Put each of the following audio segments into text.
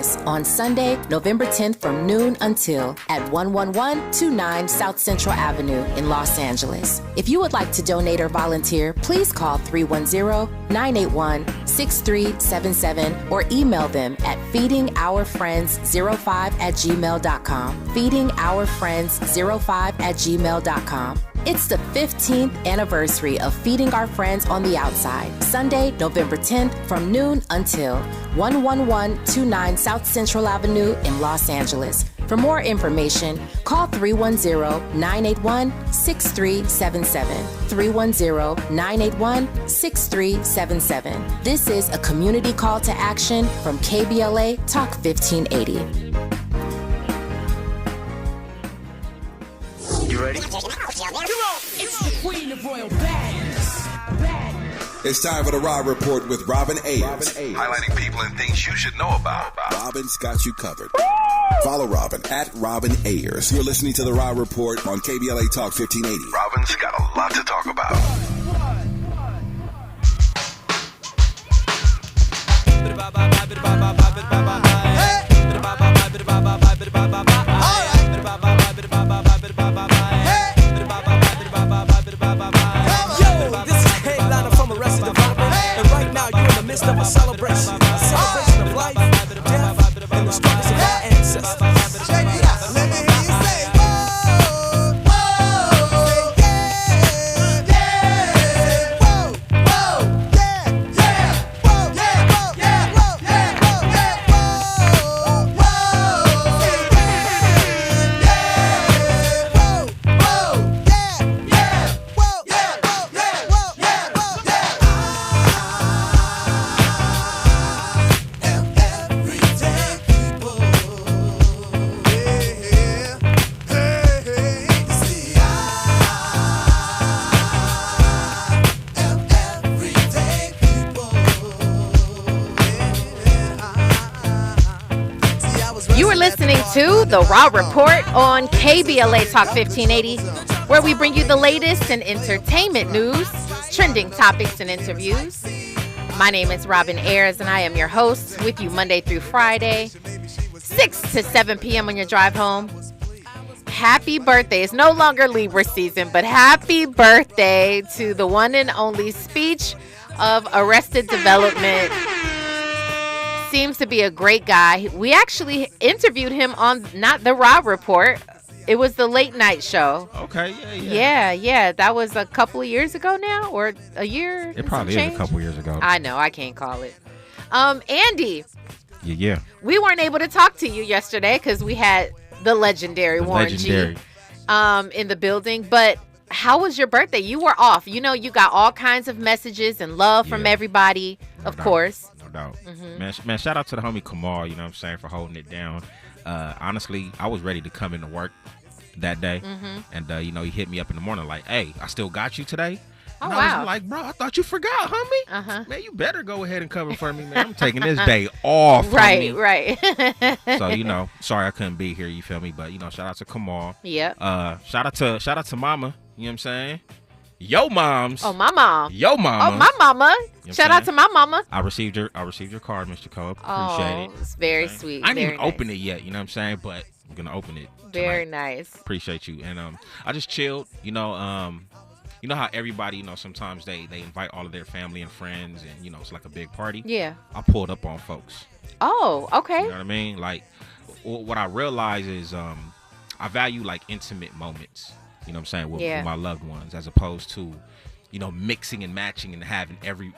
us on Sunday, November 10th from noon until at 11129 South Central Avenue in Los Angeles. If you would like to donate or volunteer, please call 310-981-6377 or email them at feedingourfriends05@gmail.com. feedingourfriends05@gmail.com. It's the 15th anniversary of Feeding Our Friends on the Outside, Sunday, November 10th from noon until 11129 South Central Avenue in Los Angeles. For more information, call 310-981-6377. 310-981-6377. This is a community call to action from KBLA Talk 1580. You ready? It's the Queen of Royal Badness. It's time for the Raw Report with Robin Ayers. Highlighting people and things you should know about. Robin's got you covered. Follow Robin at Robin Ayers. You're listening to the Raw Report on KBLA Talk 1580. Robin's got a lot to talk about. Of a celebration of life, death, and the struggles of our ancestors. Check it out. Let me hear you say, whoa, whoa, yeah, yeah, whoa, whoa, yeah, yeah, whoa, yeah, whoa, yeah, whoa, yeah, whoa, yeah, whoa, whoa, yeah, whoa, yeah, yeah, whoa, yeah, whoa, yeah, whoa, yeah, whoa, yeah. You are listening to The Raw Report on KBLA Talk 1580, where we bring you the latest in entertainment news, trending topics, and interviews. My name is Robin Ayers, and I am your host with you Monday through Friday, 6 to 7 p.m. on your drive home. Happy birthday. It's no longer Libra season, but happy birthday to the one and only Speech of Arrested Development. Seems to be a great guy. We actually interviewed him on not the Raw Report. It was the late night show. Okay, Yeah. That was a couple of years ago now, or a year. It probably is a couple years ago. I know. I can't call it. Andy. Yeah. We weren't able to talk to you yesterday because we had the legendary Warren G. in the building. But how was your birthday? You were off. You know, you got all kinds of messages and love from everybody, of course. Doubt. Man, shout out to the homie Kamala, you know what I'm saying, for holding it down. Honestly, I was ready to come into work that day. And, he hit me up in the morning like, hey, I still got you today. And I was like, bro, I thought you forgot, homie. Man, you better go ahead and cover for me, man. I'm taking this day off. Right. So, sorry I couldn't be here, you feel me? But, shout out to Kamal. Yeah. Shout out to Mama, you know what I'm saying? Yo, moms. Oh, my mom. Yo, mama. Oh, my mama. You know Shout out to my mama. I received your card, Mr. Cole. Appreciate it. It's very sweet. I didn't even nice. open it yet, you know what I'm saying? But I'm gonna open it tonight. Very nice. Appreciate you. And I just chilled, you know how everybody, sometimes they invite all of their family and friends and it's like a big party. Yeah. I pulled up on folks. Oh, okay. You know what I mean? Like what I realize is I value like intimate moments. You know what I'm saying, with my loved ones, as opposed to, mixing and matching and having every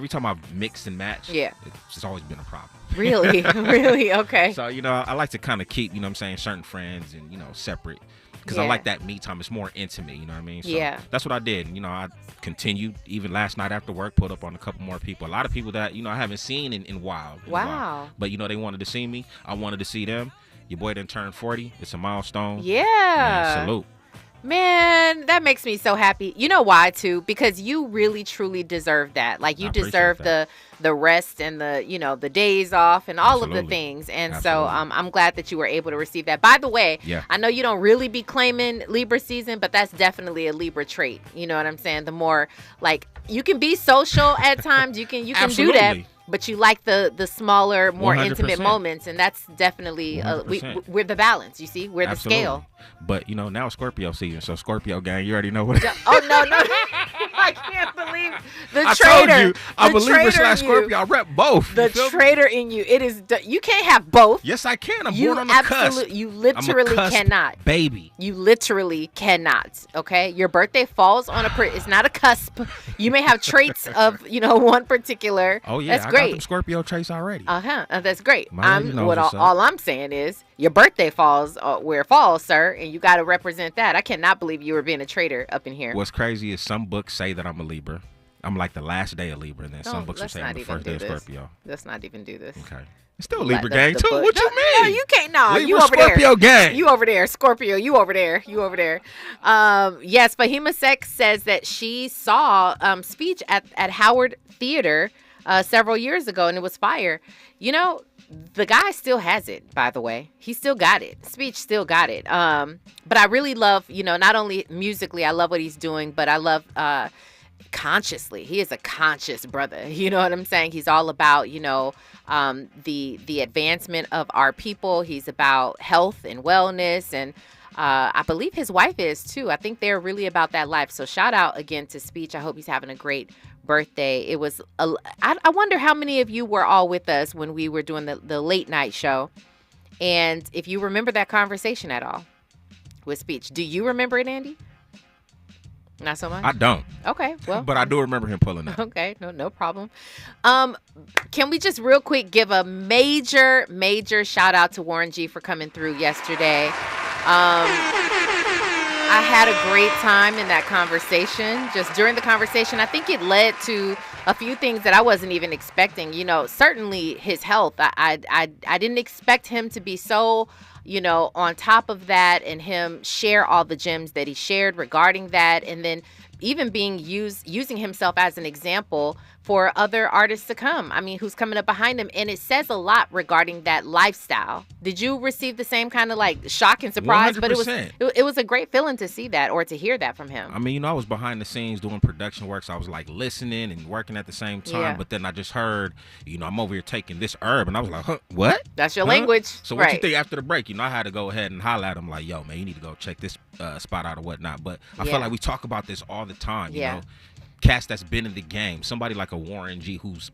time I've mixed and matched, it's always been a problem. Really? Really? Okay. So, I like to kind of keep, certain friends and, separate, because I like that me time. It's more intimate, you know what I mean? So that's what I did. I continued, even last night after work, put up on a couple more people. A lot of people that, I haven't seen in a while. Wow. But, they wanted to see me. I wanted to see them. Your boy done turned 40. It's a milestone. Yeah. Man, salute. Man, that makes me so happy. You know why, too? Because you really, truly deserve that. Like, you deserve the rest and the days off and all of the things. And so I'm glad that you were able to receive that. By the way, I know you don't really be claiming Libra season, but that's definitely a Libra trait. You know what I'm saying? The more, like, you can be social at times. You can do that. But you like the smaller, more 100%. intimate moments, and that's definitely we're the balance. You see, we're Absolutely. the scale. But now it's Scorpio season, so Scorpio gang, you already know what. Oh no! I can't believe the I traitor. told you, I'm a Libra / traitor in Scorpio. you. I rep both. The traitor in you. It is. You can't have both. Yes, I can. I'm You born on the cusp. You I'm a literally cusp cannot. baby. You literally cannot. Okay, your birthday falls on it's not a cusp. You may have traits of one particular. Oh yeah, that's I great. got them Scorpio traits already. That's great. What's up. All I'm saying is your birthday falls where it falls, sir, and you got to represent that. I cannot believe you were being a traitor up in here. What's crazy is some books say that I'm a Libra. I'm like the last day of Libra, and then some books will let's say not I'm the even first day do of this. Scorpio. Let's not even do this. Okay. It's still a Libra The gang, too. book. What you mean? No, you can't. No, Libra you over Scorpio there. gang. You over there. Scorpio, you over there. You over there. Yes, Fahima Sex says that she saw Speech at Howard Theater several years ago, and it was fire. The guy still has it, by the way. He still got it. Speech still got it. But I really love, not only musically, I love what he's doing, but I love consciously. He is a conscious brother. You know what I'm saying? He's all about, the advancement of our people. He's about health and wellness, and I believe his wife is too. I think they're really about that life. So shout out again to Speech. I hope he's having a great birthday. It was I wonder how many of you were all with us when we were doing the late night show, and if you remember that conversation at all with Speech. Do you remember it, Andy? Not so much? I don't. Okay, well. But I do remember him pulling up. Okay, no problem. Can we just real quick give a major shout out to Warren G for coming through yesterday. I had a great time in that conversation. Just during the conversation, I think it led to a few things that I wasn't even expecting. Certainly his health. I didn't expect him to be so, on top of that, and him share all the gems that he shared regarding that, and then even using himself as an example for other artists to come. I mean, who's coming up behind him. And it says a lot regarding that lifestyle. Did you receive the same kind of shock and surprise? 100%. But it was a great feeling to see that or to hear that from him. I mean, I was behind the scenes doing production work, so I was listening and working at the same time. Yeah. But then I just heard, I'm over here taking this herb, and I was like, huh, what? That's your language. So what you Right. think after the break? I had to go ahead and holler at him like, yo, man, you need to go check this spot out or whatnot. But I feel like we talk about this all the time, you know. Cats that's been in the game, somebody like a Warren G who's,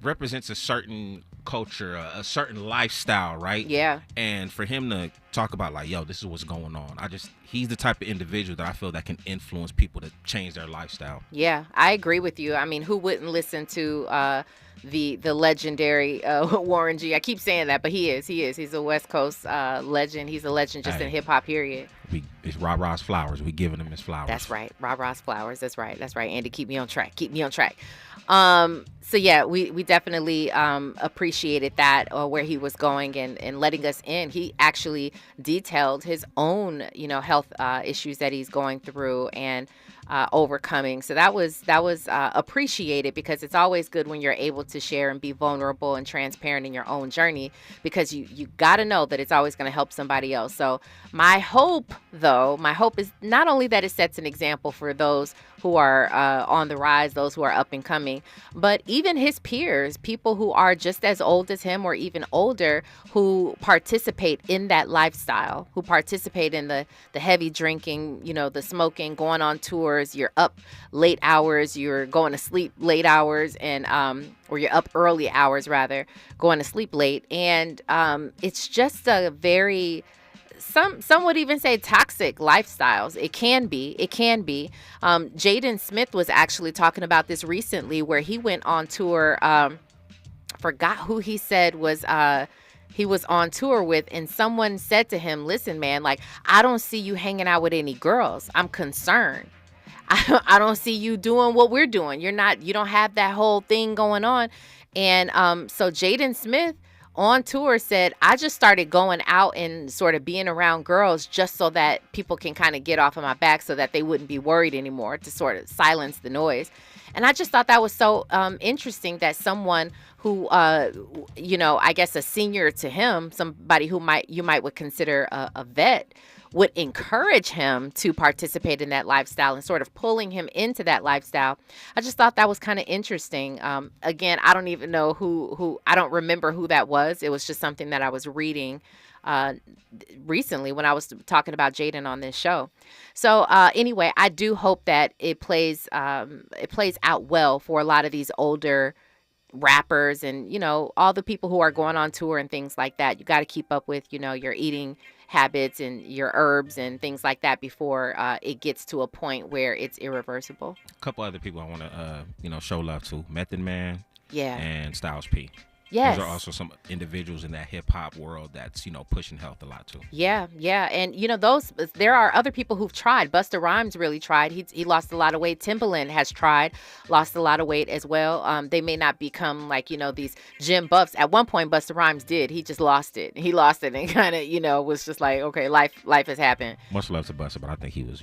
represents a certain culture, a certain lifestyle, right? Yeah. And for him to talk about this is what's going on. He's the type of individual that I feel that can influence people to change their lifestyle. Yeah, I agree with you. I mean, who wouldn't listen to the legendary Warren G? I keep saying that, but he is. He's a West Coast legend. He's a legend just in hip hop, period. It's Rob Ross flowers. We giving him his flowers. That's right. Rob Ross flowers. That's right. Andy, keep me on track. So yeah, we definitely appreciated that where he was going and letting us in. He actually detailed his own, health issues that he's going through and overcoming. So that was appreciated, because it's always good when you're able to share and be vulnerable and transparent in your own journey, because you got to know that it's always going to help somebody else. So my hope is not only that it sets an example for those who are on the rise, those who are up and coming, but even his peers, people who are just as old as him or even older, who participate in that lifestyle, who participate in the heavy drinking, the smoking, going on tours. You're up late hours, you're going to sleep late hours, and or you're up early hours rather, going to sleep late. And it's just a very, some would even say toxic lifestyles. It can be. Jaden Smith was actually talking about this recently, where he went on tour. Forgot who he said was he was on tour with, and someone said to him, listen, man, I don't see you hanging out with any girls. I'm concerned. I don't see you doing what we're doing. You don't have that whole thing going on. And so Jaden Smith on tour said, I just started going out and sort of being around girls just so that people can kind of get off of my back, so that they wouldn't be worried anymore, to sort of silence the noise. And I just thought that was so interesting that someone who, I guess a senior to him, somebody who you might would consider a vet, would encourage him to participate in that lifestyle and sort of pulling him into that lifestyle. I just thought that was kind of interesting. Again, I don't even know who I don't remember who that was. It was just something that I was reading recently when I was talking about Jaden on this show. So anyway, I do hope that it plays out well for a lot of these older rappers and, you know, all the people who are going on tour and things like that. You got to keep up with, you know, your eating habits and your herbs and things like that before it gets to a point where it's irreversible. A couple other people I want to, show love to. Method Man and Styles P. Yes. Those are also some individuals in that hip hop world that's, pushing health a lot too. Yeah. And, there are other people who've tried. Busta Rhymes really tried. He lost a lot of weight. Timbaland has tried, lost a lot of weight as well. They may not become like, these gym buffs. At one point, Busta Rhymes did. He just lost it. He lost it and kind of, was just like, okay, life has happened. Much love to Busta, but I think he was,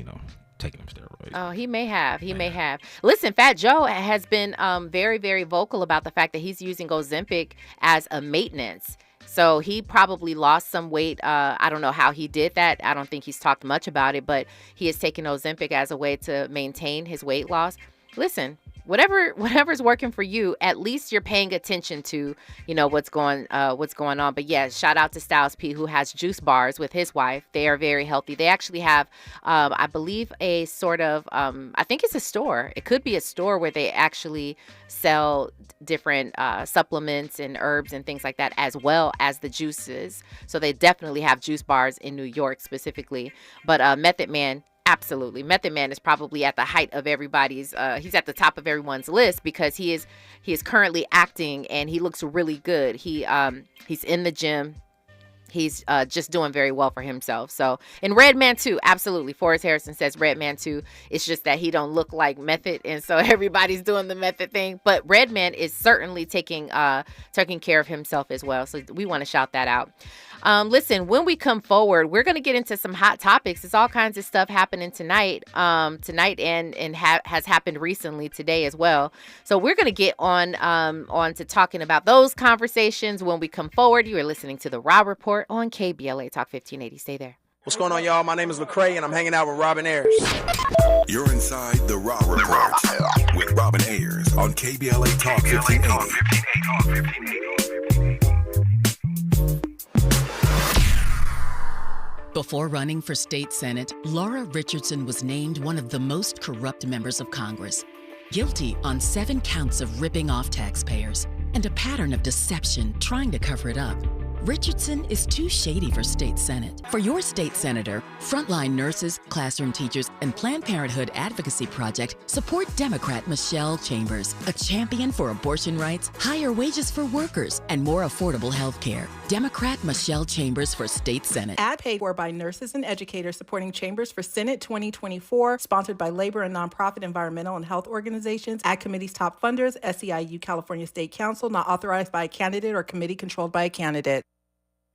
taking them steroids. Oh, he may have. He may have. Listen, Fat Joe has been very, very vocal about the fact that he's using Ozempic as a maintenance. So he probably lost some weight. I don't know how he did that. I don't think he's talked much about it, but he has taken Ozempic as a way to maintain his weight loss. Listen, whatever's working for you, at least you're paying attention to, what's going on. But yeah, shout out to Styles P, who has juice bars with his wife. They are very healthy. They actually have, I believe, a sort of, I think it's a store. It could be a store where they actually sell different supplements and herbs and things like that, as well as the juices. So they definitely have juice bars in New York specifically. But Method Man, absolutely. Method Man is probably at the height of everybody's, he's at the top of everyone's list because he is currently acting and he looks really good. He's in the gym. He's just doing very well for himself. So, and Redman too, absolutely. Forrest Harrison says Redman too. It's just that he don't look like Method, and so everybody's doing the Method thing. But Redman is certainly taking care of himself as well. So we want to shout that out. Listen, when we come forward, we're going to get into some hot topics. There's all kinds of stuff happening tonight and has happened recently today as well. So we're going to get on to talking about those conversations when we come forward. You are listening to the Raw Report on KBLA Talk 1580. Stay there. What's going on, y'all? My name is Lecrae, and I'm hanging out with Robin Ayers. You're inside the Raw Report with Robin Ayers on KBLA Talk 1580. Before running for state senate, Laura Richardson was named one of the most corrupt members of Congress, guilty on 7 counts of ripping off taxpayers and a pattern of deception trying to cover it up. Richardson is too shady for state senate. For your state senator, frontline nurses, classroom teachers, and Planned Parenthood Advocacy Project support Democrat Michelle Chambers, a champion for abortion rights, higher wages for workers, and more affordable health care. Democrat Michelle Chambers for state senate. Ad paid for by nurses and educators supporting Chambers for Senate 2024, sponsored by labor and nonprofit environmental and health organizations, Ad Committee's top funders, SEIU California State Council, not authorized by a candidate or committee controlled by a candidate.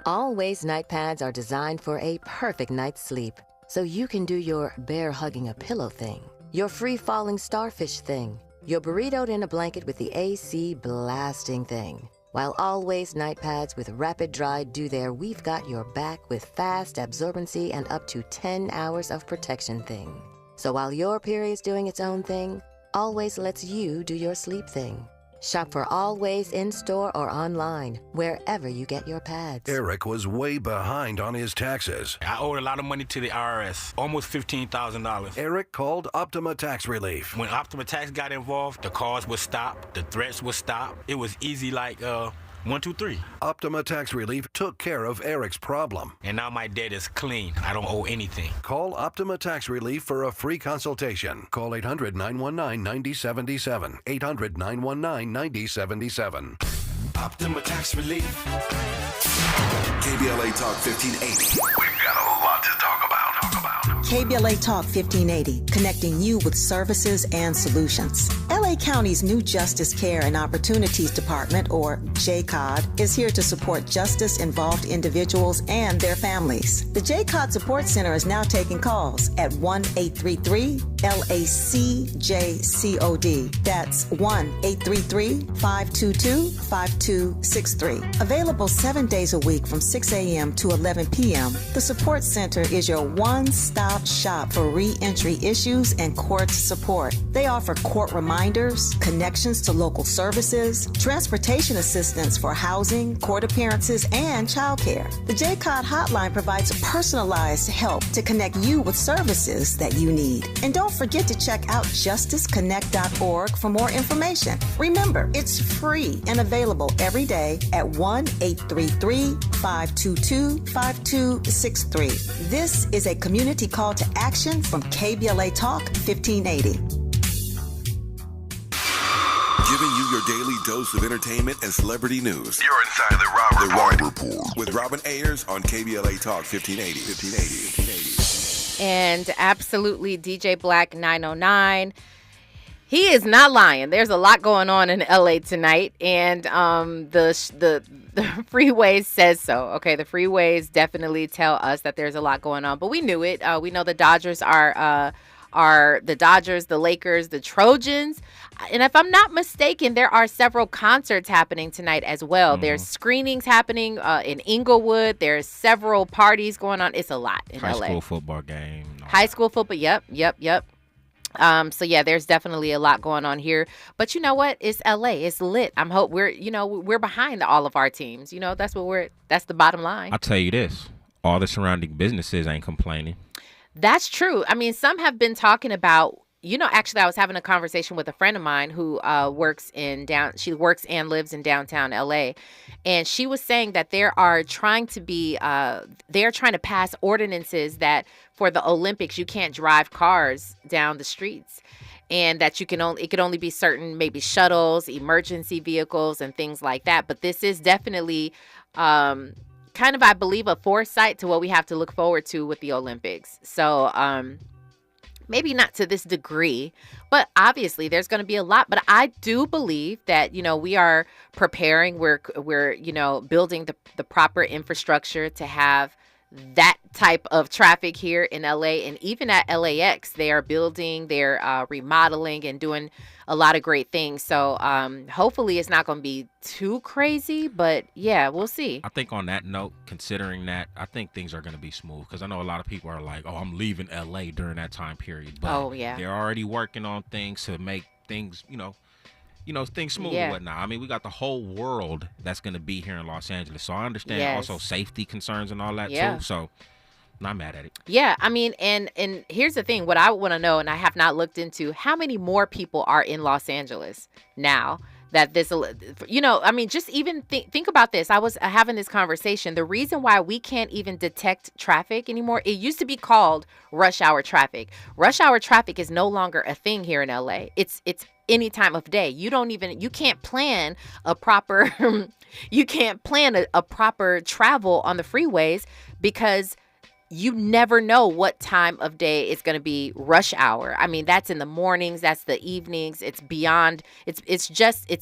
Always night pads are designed for a perfect night's sleep, so you can do your bear hugging a pillow thing, your free falling starfish thing, your burritoed in a blanket with the AC blasting thing. While Always night pads with rapid dry do there, we've got your back with fast absorbency and up to 10 hours of protection thing. So while your period's doing its own thing, Always lets you do your sleep thing. Shop for Always in-store or online, wherever you get your pads. Eric was way behind on his taxes. I owed a lot of money to the IRS, almost $15,000. Eric called Optima Tax Relief. When Optima Tax got involved, the calls would stop, the threats would stop. It was easy like 1, 2, 3. Optima Tax Relief took care of Eric's problem. And now my debt is clean. I don't owe anything. Call Optima Tax Relief for a free consultation. Call 800-919-9077. 800-919-9077. Optima Tax Relief. KBLA Talk 1580. We've got a lot to talk about. KBLA Talk 1580, connecting you with services and solutions. LA LA County's new Justice Care and Opportunities Department, or JCOD, is here to support justice-involved individuals and their families. The JCOD Support Center is now taking calls at 1-833-LACJCOD. That's 1-833-522-5263. Available 7 days a week from 6 a.m. to 11 p.m., the Support Center is your one-stop shop for re-entry issues and court support. They offer court reminders, connections to local services, transportation assistance for housing, court appearances, and childcare. The JCOD hotline provides personalized help to connect you with services that you need. And don't forget to check out justiceconnect.org for more information. Remember, it's free and available every day at 1-833-522-5263. This is a community call to action from KBLA Talk 1580. Giving you your daily dose of entertainment and celebrity news. You're inside the Raw Report. With Robin Ayers on KBLA Talk 1580. And absolutely DJ Black 909. He is not lying. There's a lot going on in LA tonight, and the freeways says so. Okay, the freeways definitely tell us that there's a lot going on, but we knew it. We know the Dodgers are the Dodgers, the Lakers, the Trojans. And if I'm not mistaken, there are several concerts happening tonight as well. Mm-hmm. There's screenings happening in Inglewood. There's several parties going on. It's a lot in LA. High school football game. High school football. Yep. So yeah, there's definitely a lot going on here. But you know what? It's LA. It's lit. We're behind all of our teams. That's the bottom line. I'll tell you this. All the surrounding businesses ain't complaining. That's true. I mean, some have been talking about, actually I was having a conversation with a friend of mine who works and lives in downtown LA. And she was saying that they're trying to pass ordinances that for the Olympics, you can't drive cars down the streets. And that it could only be certain, maybe shuttles, emergency vehicles and things like that. But this is definitely, kind of, I believe, a foresight to what we have to look forward to with the Olympics. So maybe not to this degree, but obviously there's going to be a lot. But I do believe that, we are preparing. We're building the proper infrastructure to have that type of traffic here in LA. And even at LAX, they are building, they're remodeling and doing a lot of great things. So hopefully it's not going to be too crazy, but yeah, we'll see. I think on that note, considering that, I think things are going to be smooth, because I know a lot of people are like, oh, I'm leaving LA during that time period. But they're already working on things to make things, things smooth and whatnot. I mean, we got the whole world that's going to be here in Los Angeles. So I understand also safety concerns and all that too. So I'm not mad at it. Yeah, I mean, and here's the thing. What I want to know, and I have not looked into, how many more people are in Los Angeles now that this, I mean, just even think about this. I was having this conversation. The reason why we can't even detect traffic anymore, it used to be called rush hour traffic. Rush hour traffic is no longer a thing here in LA. It's any time of day. You can't plan a proper, a proper travel on the freeways, because you never know what time of day it's going to be rush hour. I mean, that's in the mornings, that's the evenings. It's beyond, it's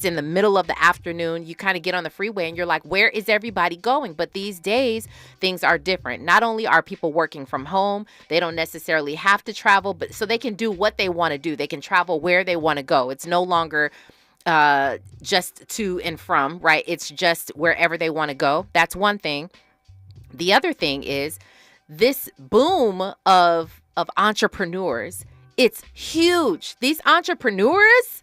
in the middle of the afternoon. You kind of get on the freeway and you're like, where is everybody going? But these days, things are different. Not only are people working from home, they don't necessarily have to travel, but so they can do what they want to do. They can travel where they want to go. It's no longer just to and from, right? It's just wherever they want to go. That's one thing. The other thing is, this boom of entrepreneurs, it's huge. These entrepreneurs,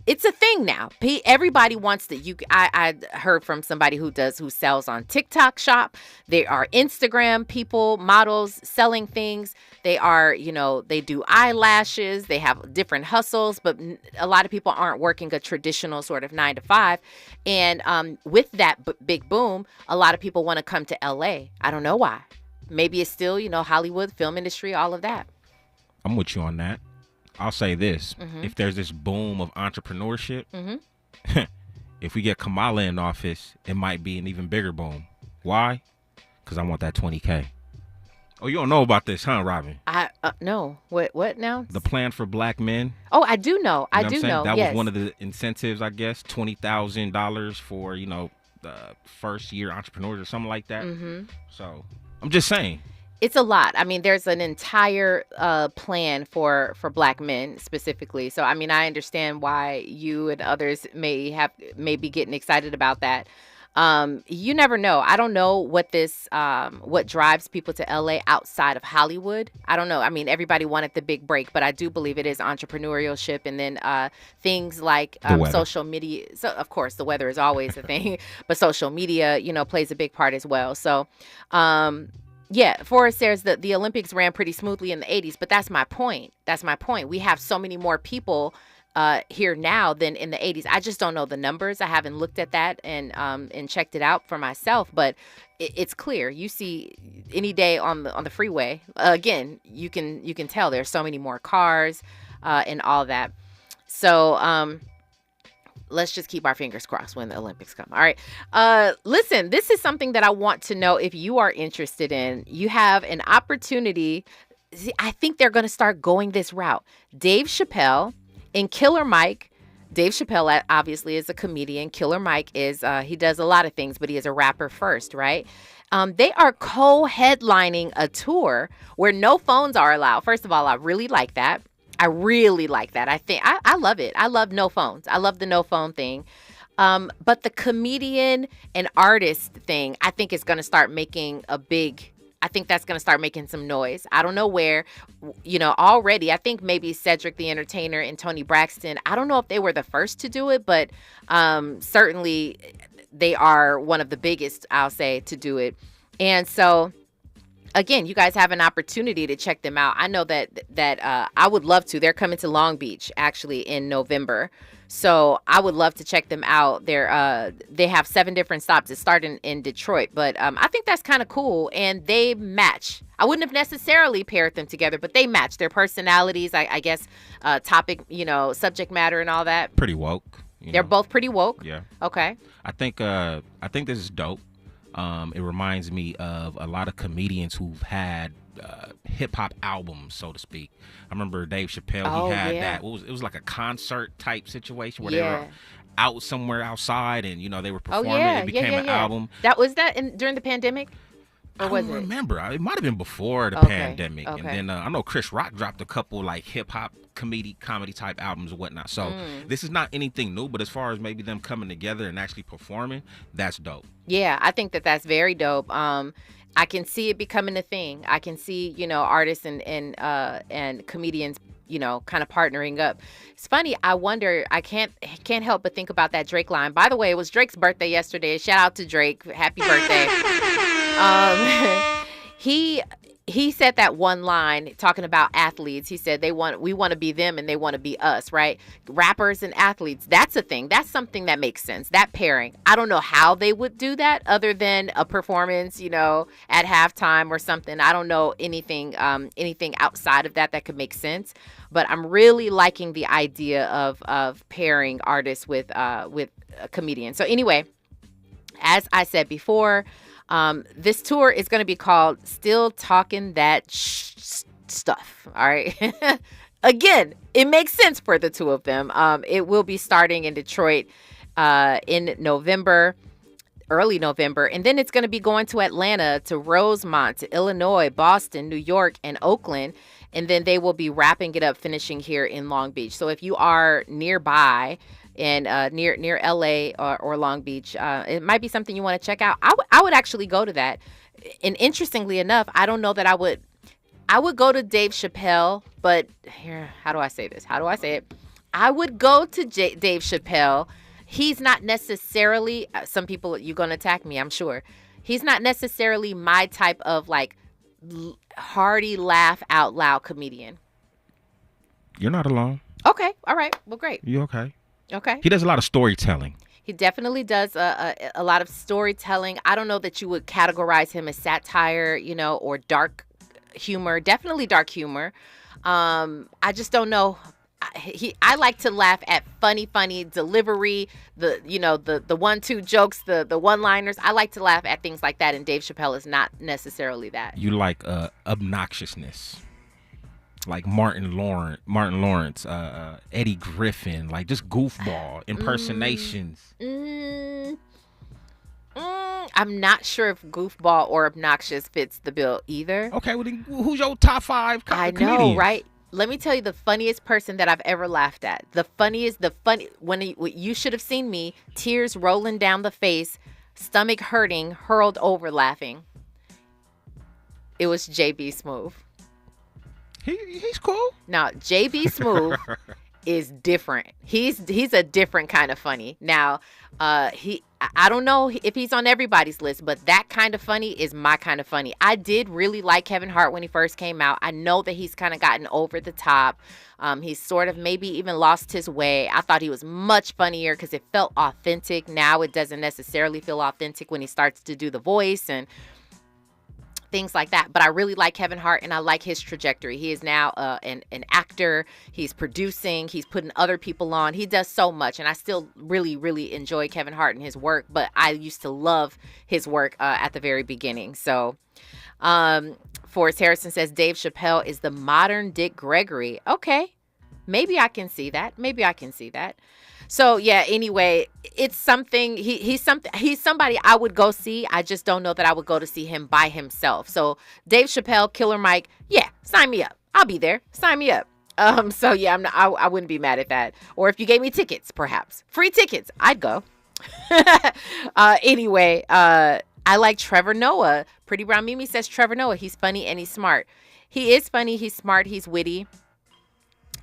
it's a thing now. Everybody wants to. I heard from somebody who sells on TikTok Shop. They are Instagram people, models selling things. They are, they do eyelashes. They have different hustles, but a lot of people aren't working a traditional sort of 9 to 5. And with that big boom, a lot of people want to come to LA. I don't know why. Maybe it's still, Hollywood, film industry, all of that. I'm with you on that. I'll say this. Mm-hmm. If there's this boom of entrepreneurship, mm-hmm. If we get Kamala in office, it might be an even bigger boom. Why? Because I want that $20K. Oh, you don't know about this, huh, Robin? I no. What now? The plan for black men. Oh, I do know. You I know do what I'm saying? know. That yes. was one of the incentives, I guess, $20,000 for the first year entrepreneurs or something like that. Mm-hmm. So I'm just saying. It's a lot. I mean, there's an entire plan for black men specifically. So, I mean, I understand why you and others may be getting excited about that. You never know. I don't know what what drives people to LA outside of Hollywood. I don't know. I mean, everybody wanted the big break, but I do believe it is entrepreneurship, and then things like social media. So, of course, the weather is always a thing, but social media, plays a big part as well. So, yeah, Forrest says that the Olympics ran pretty smoothly in the 80s, but that's my point. We have so many more people here now than in the 80s. I just don't know the numbers. I haven't looked at that and checked it out for myself, but it's clear. You see any day on the freeway, again, you can tell there's so many more cars and all that. So, let's just keep our fingers crossed when the Olympics come. All right. Listen, this is something that I want to know if you are interested in. You have an opportunity. I think they're going to start going this route. Dave Chappelle and Killer Mike. Dave Chappelle obviously is a comedian. Killer Mike is, he does a lot of things, but he is a rapper first, right? They are co-headlining a tour where no phones are allowed. First of all, I really like that. I think I love it. I love no phones. I love the no phone thing. But the comedian and artist thing, I think is going to start making I think that's going to start making some noise. I don't know where, already. I think maybe Cedric the Entertainer and Tony Braxton. I don't know if they were the first to do it, but certainly they are one of the biggest, I'll say, to do it. And so, again, you guys have an opportunity to check them out. I know that I would love to. They're coming to Long Beach actually in November, so I would love to check them out. They have 7 different stops. It started in Detroit, but I think that's kind of cool, and they match. I wouldn't have necessarily paired them together, but they match their personalities. I guess topic, subject matter, and all that. Pretty woke. They're both pretty woke. Yeah. Okay. I think this is dope. It reminds me of a lot of comedians who've had hip hop albums, so to speak. I remember Dave Chappelle. He had that. It was like a concert type situation where they were out somewhere outside, and they were performing. It became an album. Was that during the pandemic? Or was it? I don't remember. It might have been before the pandemic. Okay. And then I know Chris Rock dropped a couple like hip hop comedy type albums and whatnot. So this is not anything new, but as far as maybe them coming together and actually performing, that's dope. Yeah, I think that's very dope. I can see it becoming a thing. I can see, artists and comedians, kind of partnering up. It's funny. I wonder. I can't help but think about that Drake line. By the way, it was Drake's birthday yesterday. Shout out to Drake. Happy birthday. He said that one line talking about athletes. He said we want to be them and they want to be us, right? Rappers and athletes. That's a thing. That's something that makes sense. That pairing. I don't know how they would do that other than a performance, at halftime or something. I don't know anything outside of that could make sense. But I'm really liking the idea of pairing artists with a comedian. So anyway, as I said before, this tour is going to be called Still Talking That Stuff. All right. Again, it makes sense for the two of them. It will be starting in Detroit in November, early November. And then it's going to be going to Atlanta, to Rosemont, to Illinois, Boston, New York, and Oakland. And then they will be wrapping it up, finishing here in Long Beach. So if you are nearby, and near LA or Long Beach, it might be something you want to check out. I would actually go to that. And interestingly enough, I don't know that I would go to Dave Chappelle, but here, how do I say this? How do I say it? I would go to Dave Chappelle. He's not necessarily, some people, you're going to attack me, I'm sure. He's not necessarily my type of like hearty laugh out loud comedian. You're not alone. Okay. All right. Well, great. You okay? Okay. He does a lot of storytelling. He definitely does a lot of storytelling. I don't know that you would categorize him as satire, or dark humor. Definitely dark humor. I just don't know. I like to laugh at funny delivery, the 1-2 jokes, the one-liners. I like to laugh at things like that, and Dave Chappelle is not necessarily that. You like obnoxiousness, like Martin Lawrence, Eddie Griffin, like just goofball impersonations. I'm not sure if goofball or obnoxious fits the bill either. Okay, well then, who's your top 5 comedians? I know, right? Let me tell you the funniest person that I've ever laughed at. When you should have seen me, tears rolling down the face, stomach hurting, hurled over laughing. It was JB Smoove. He's cool. Now, JB Smoove is different. He's a different kind of funny. Now, I don't know if he's on everybody's list, but that kind of funny is my kind of funny. I did really like Kevin Hart when he first came out. I know that he's kind of gotten over the top. He's sort of maybe even lost his way. I thought he was much funnier because it felt authentic. Now it doesn't necessarily feel authentic when he starts to do the voice and things like that. But I really like Kevin Hart, and I like his trajectory. He is now an actor. He's producing. He's putting other people on. He does so much, and I still really, really enjoy Kevin Hart and his work, but I used to love his work at the very beginning. So Forrest Harrison says Dave Chappelle is the modern Dick Gregory. Okay, maybe I can see that. So yeah, anyway, it's something. He's somebody I would go see. I just don't know that I would go to see him by himself. So Dave Chappelle, Killer Mike, yeah, sign me up. I'll be there. Sign me up. So yeah, I wouldn't be mad at that. Or if you gave me tickets, perhaps free tickets, I'd go. Anyway, I like Trevor Noah. Pretty Brown Mimi says Trevor Noah. He's funny and he's smart. He is funny. He's smart. He's witty.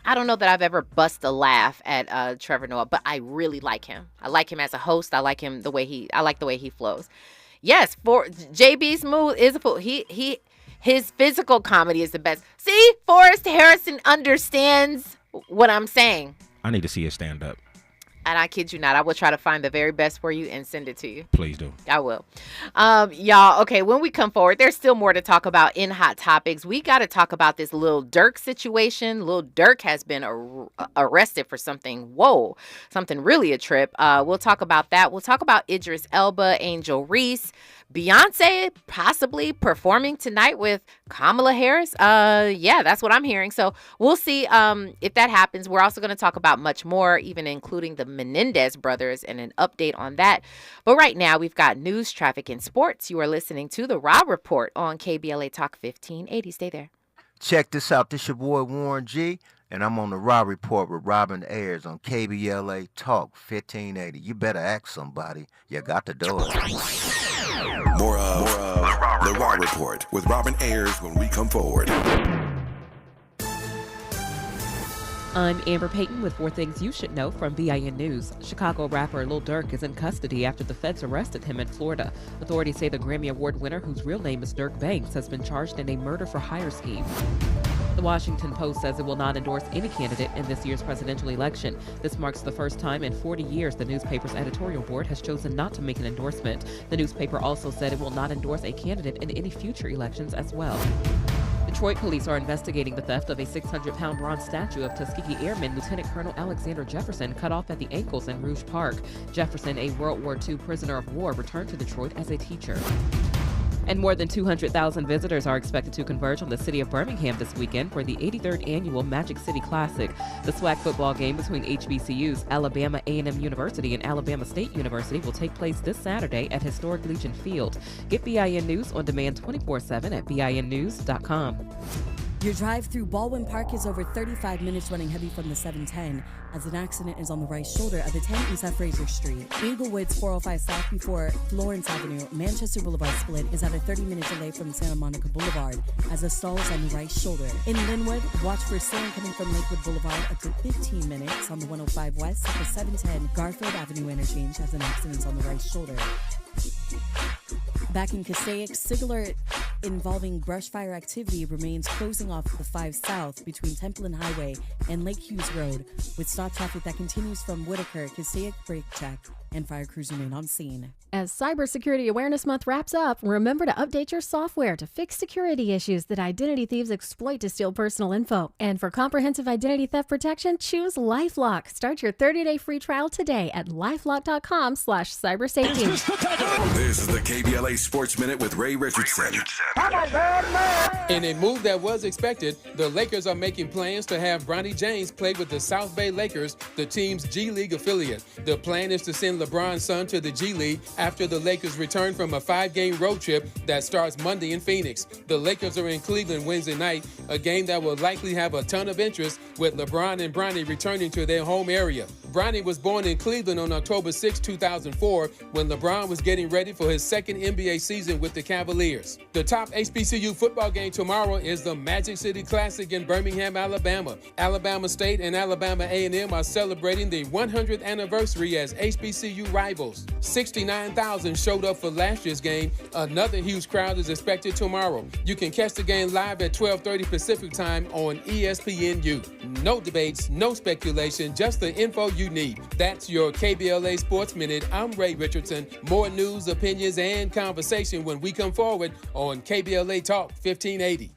I don't know that I've ever bust a laugh at Trevor Noah, but I really like him. I like him as a host. I like him the way he flows. Yes, for JB Smoove is a fool. His physical comedy is the best. See, Forrest Harrison understands what I'm saying. I need to see his stand up. And I kid you not, I will try to find the very best for you and send it to you. Please do. I will. Y'all, okay, when we come forward, there's still more to talk about in Hot Topics. We got to talk about this Lil Durk situation. Lil Durk has been arrested for something really a trip. We'll talk about that. We'll talk about Idris Elba, Angel Reese, Beyonce possibly performing tonight with Kamala Harris. Yeah, that's what I'm hearing. So we'll see if that happens. We're also going to talk about much more, even including the Menendez brothers and an update on that. But right now, we've got news, traffic, and sports. You are listening to The Rob Report on KBLA Talk 1580. Stay there. Check this out. This your boy Warren G, and I'm on The Rob Report with Robin Ayers on KBLA Talk 1580. You better ask somebody. You got to do it. More of The Raw Report with Robin Ayers when we come forward. I'm Amber Payton with 4 things you should know from BIN News. Chicago rapper Lil Durk is in custody after the feds arrested him in Florida. Authorities say the Grammy Award winner, whose real name is Durk Banks, has been charged in a murder-for-hire scheme. The Washington Post says it will not endorse any candidate in this year's presidential election. This marks the first time in 40 years the newspaper's editorial board has chosen not to make an endorsement. The newspaper also said it will not endorse a candidate in any future elections as well. Detroit police are investigating the theft of a 600-pound bronze statue of Tuskegee Airman Lieutenant Colonel Alexander Jefferson cut off at the ankles in Rouge Park. Jefferson, a World War II prisoner of war, returned to Detroit as a teacher. And more than 200,000 visitors are expected to converge on the city of Birmingham this weekend for the 83rd annual Magic City Classic. The SWAC football game between HBCUs Alabama A&M University and Alabama State University will take place this Saturday at Historic Legion Field. Get BIN News on demand 24/7 at BINnews.com. Your drive through Baldwin Park is over 35 minutes running heavy from the 710 as an accident is on the right shoulder of the 10 East at Fraser Street. Eaglewoods 405 South before Florence Avenue, Manchester Boulevard split is at a 30-minute delay from Santa Monica Boulevard as a stall is on the right shoulder. In Linwood, watch for sand coming from Lakewood Boulevard up to 15 minutes on the 105 West at the 710 Garfield Avenue interchange as an accident on the right shoulder. Back in Passaic, sig alert involving brush fire activity remains closing off the 5 South between Templin Highway and Lake Hughes Road, with stop traffic that continues from Whitaker, Passaic Brake Check, and fire crews remain on scene. As Cybersecurity Awareness Month wraps up, remember to update your software to fix security issues that identity thieves exploit to steal personal info. And for comprehensive identity theft protection, choose LifeLock. Start your 30-day free trial today at lifelock.com/cybersafety. This is the KBLA Sports Minute with Ray Richardson. In a move that was expected, the Lakers are making plans to have Bronny James play with the South Bay Lakers, the team's G League affiliate. The plan is to send LeBron's son to the G League after the Lakers return from a 5-game road trip that starts Monday in Phoenix. The Lakers are in Cleveland Wednesday night, a game that will likely have a ton of interest with LeBron and Bronny returning to their home area. Bronny was born in Cleveland on October 6, 2004, when LeBron was getting ready for his second NBA season with the Cavaliers. The top HBCU football game tomorrow is the Magic City Classic in Birmingham, Alabama. Alabama State and Alabama A&M are celebrating the 100th anniversary as HBCU rivals. 69,000 showed up for last year's game. Another huge crowd is expected tomorrow. You can catch the game live at 12:30 Pacific time on ESPNU. No debates, no speculation, just the info you need. That's your KBLA Sports Minute. I'm Ray Richardson. More news, opinions, and conversation when we come forward on KBLA Talk 1580.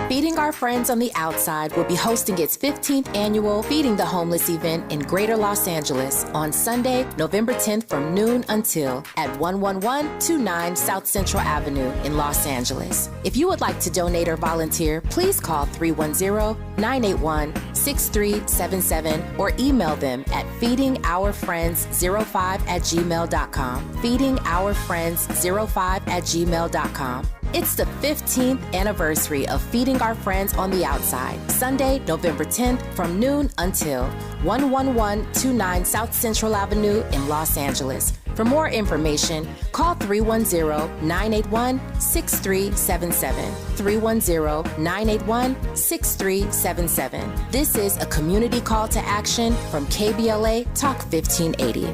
Feeding Our Friends on the Outside will be hosting its 15th annual Feeding the Homeless event in Greater Los Angeles on Sunday, November 10th from noon until at 11129 South Central Avenue in Los Angeles. If you would like to donate or volunteer, please call 310-981-6377 or email them at feedingourfriends05@gmail.com. feedingourfriends05@gmail.com. It's the 15th anniversary of Feeding Our Friends on the Outside, Sunday, November 10th from noon until 11129 South Central Avenue in Los Angeles. For more information, call 310-981-6377. 310-981-6377. This is a community call to action from KBLA Talk 1580.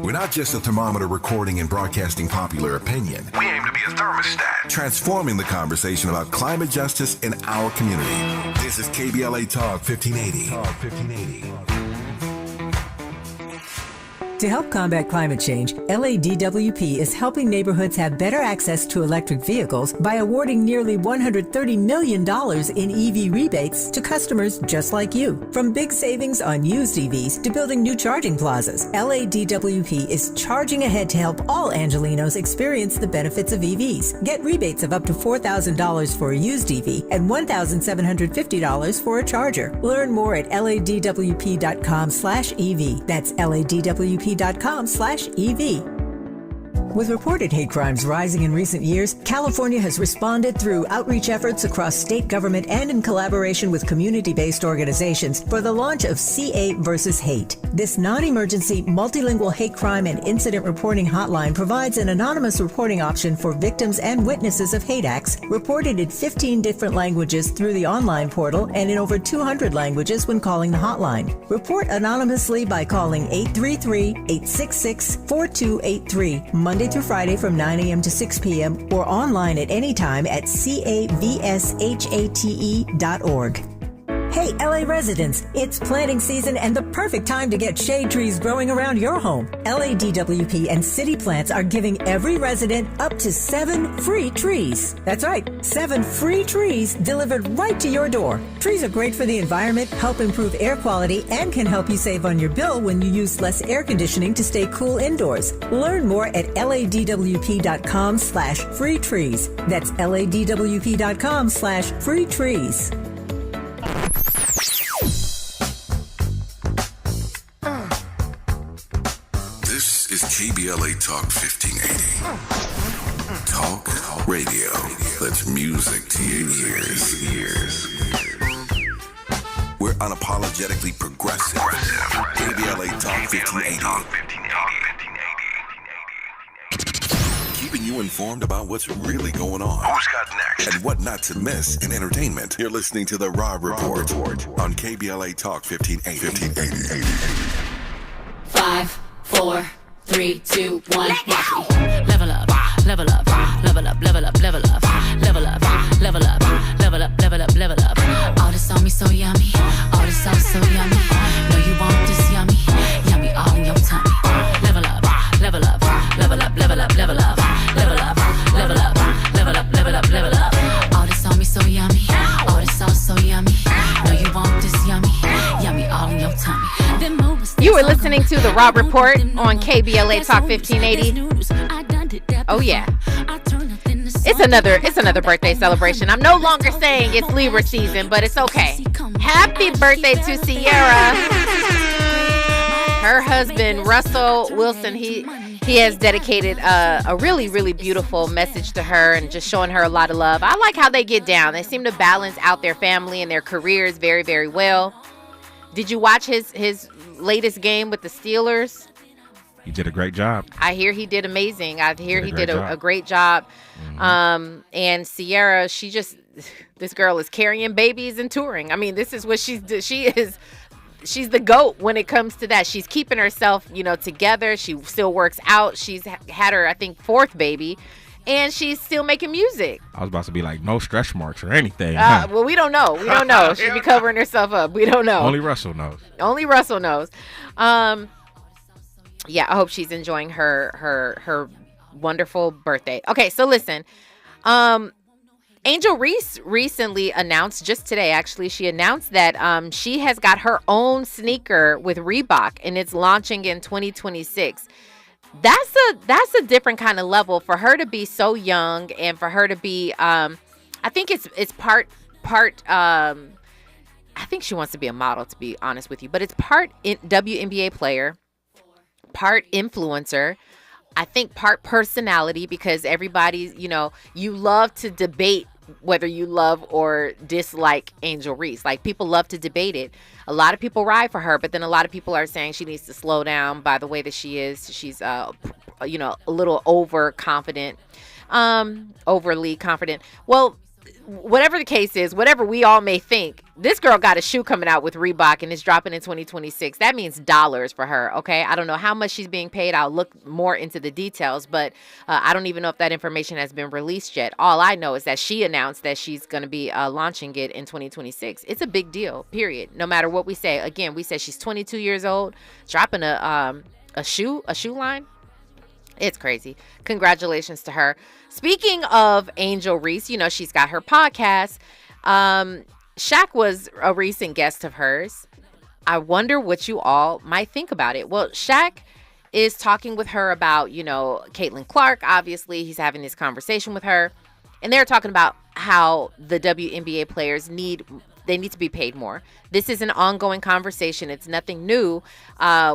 We're not just a thermometer recording and broadcasting popular opinion. We aim to be a thermostat, transforming the conversation about climate justice in our community. This is KBLA Talk 1580. To help combat climate change, LADWP is helping neighborhoods have better access to electric vehicles by awarding nearly $130 million in EV rebates to customers just like you. From big savings on used EVs to building new charging plazas, LADWP is charging ahead to help all Angelenos experience the benefits of EVs. Get rebates of up to $4,000 for a used EV and $1,750 for a charger. Learn more at ladwp.com/EV. That's ladwp.com/EV. With reported hate crimes rising in recent years, California has responded through outreach efforts across state government and in collaboration with community-based organizations for the launch of CA versus Hate. This non-emergency, multilingual hate crime and incident reporting hotline provides an anonymous reporting option for victims and witnesses of hate acts, reported in 15 different languages through the online portal and in over 200 languages when calling the hotline. Report anonymously by calling 833-866-4283, Monday through Friday from 9 a.m. to 6 p.m. or online at any time at cavshate.org. Hey, LA residents, it's planting season and the perfect time to get shade trees growing around your home. LADWP and City Plants are giving every resident up to 7 free trees. That's right, 7 free trees delivered right to your door. Trees are great for the environment, help improve air quality, and can help you save on your bill when you use less air conditioning to stay cool indoors. Learn more at ladwp.com/free trees. That's ladwp.com/free trees. This is KBLA Talk 1580. Talk radio. That's music to your ears. We're unapologetically progressive. KBLA Talk 1580. Keeping you informed about what's really going on. Who's got next? And what not to miss in entertainment. You're listening to The Rob Report on KBLA Talk 1580. 5, 4, 3, 2, 1. Level up, level up, level up, level up, level up, level up, level up, level up, level up, level up. All this on me so yummy. Oh, this sauce so yummy. No, you want this yummy. Yummy all in your tummy. Level up, level up, level up, level up, level up, level up, level up, level up, level up, level up. Oh, this on me so yummy. Oh, this sauce so yummy. No, you want this yummy. Yummy all in your tummy. You were listening to The Rob Report on KBLA Talk 1580. Oh yeah. It's another birthday celebration. I'm no longer saying it's Libra season, but it's okay. Happy birthday to Sierra. Her husband, Russell Wilson, he has dedicated a really, really beautiful message to her and just showing her a lot of love. I like how they get down. They seem to balance out their family and their careers very, very well. Did you watch his latest game with the Steelers? He did a great job. I hear he did amazing. I hear he did a great job. Mm-hmm. And Sierra, this girl is carrying babies and touring. I mean, this is what she's the GOAT when it comes to that. She's keeping herself, together. She still works out. She's had her, I think, 4th baby. And she's still making music. I was about to be like, no stretch marks or anything. Well, we don't know. We don't know. She'll be covering herself up. We don't know. Only Russell knows. Only Russell knows. Yeah, I hope she's enjoying her wonderful birthday. Okay, so listen. Angel Reese recently announced, just today actually, she announced that she has got her own sneaker with Reebok, and it's launching in 2026. That's a different kind of level for her to be so young, and for her to be I think it's part I think she wants to be a model, to be honest with you, but it's part WNBA player, part influencer, I think part personality, because everybody, you love to debate whether you love or dislike Angel Reese. Like, people love to debate it. A lot of people ride for her, but then a lot of people are saying she needs to slow down by the way that she is. She's, a little overly confident. Well, whatever the case is, whatever we all may think, this girl got a shoe coming out with Reebok, and it's dropping in 2026. That means dollars for her, okay? I don't know how much she's being paid. I'll look more into the details, but I don't even know if that information has been released yet. All I know is that she announced that she's going to be launching it in 2026. It's a big deal, period. No matter what we say. Again, we said she's 22 years old, dropping a shoe line. It's crazy. Congratulations to her. Speaking of Angel Reese, she's got her podcast. Shaq was a recent guest of hers. I wonder what you all might think about it. Well, Shaq is talking with her about, Caitlin Clark. Obviously, he's having this conversation with her. And they're talking about how the WNBA players need to be paid more. This is an ongoing conversation. It's nothing new.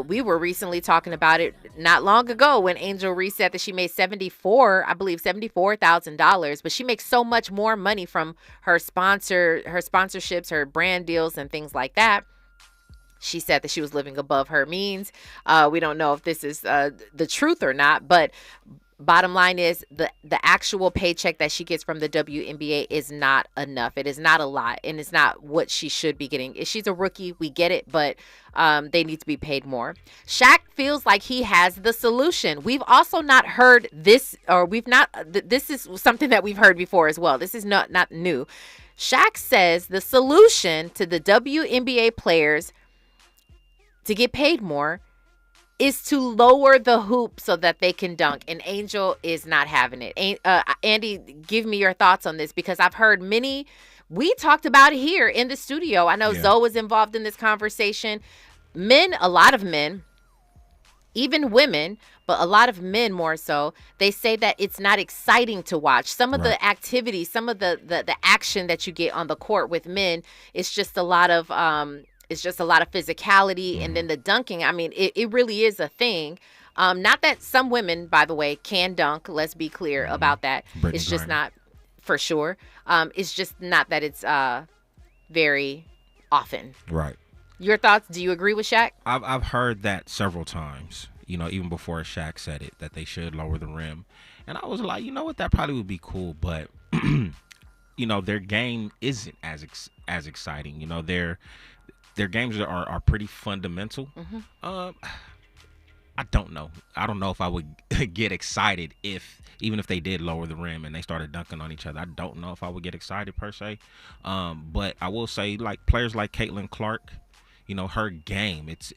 We were recently talking about it not long ago when Angel Reese said that she made $74,000, but she makes so much more money from her sponsorships, her brand deals, and things like that. She said that she was living above her means. We don't know if this is the truth or not, but bottom line is the actual paycheck that she gets from the WNBA is not enough. It is not a lot, and it's not what she should be getting. If she's a rookie, we get it, but they need to be paid more. Shaq feels like he has the solution. We've also not heard this, or this is something that we've heard before as well. This is not new. Shaq says the solution to the WNBA players to get paid more is to lower the hoop so that they can dunk. And Angel is not having it. Andy, give me your thoughts on this, because I've heard we talked about it here in the studio. I know Zoe was involved in this conversation. A lot of men, even women, but a lot of men more so, they say that it's not exciting to watch. Some of the activities, some of the action that you get on the court with men, it's just a lot of physicality. And then the dunking, I mean, it really is a thing. Not that some women, by the way, can dunk. Let's be clear about that. It's just not, for sure. It's just not that it's very often. Right. Your thoughts? Do you agree with Shaq? I've heard that several times, even before Shaq said it, that they should lower the rim. And I was like, you know what, that probably would be cool. But, their game isn't as exciting. Their games are pretty fundamental. Mm-hmm. I don't know. I don't know if I would get excited if, even if they did lower the rim and they started dunking on each other, I don't know if I would get excited per se. But I will say, like, players like Caitlin Clark, you know, her game, it's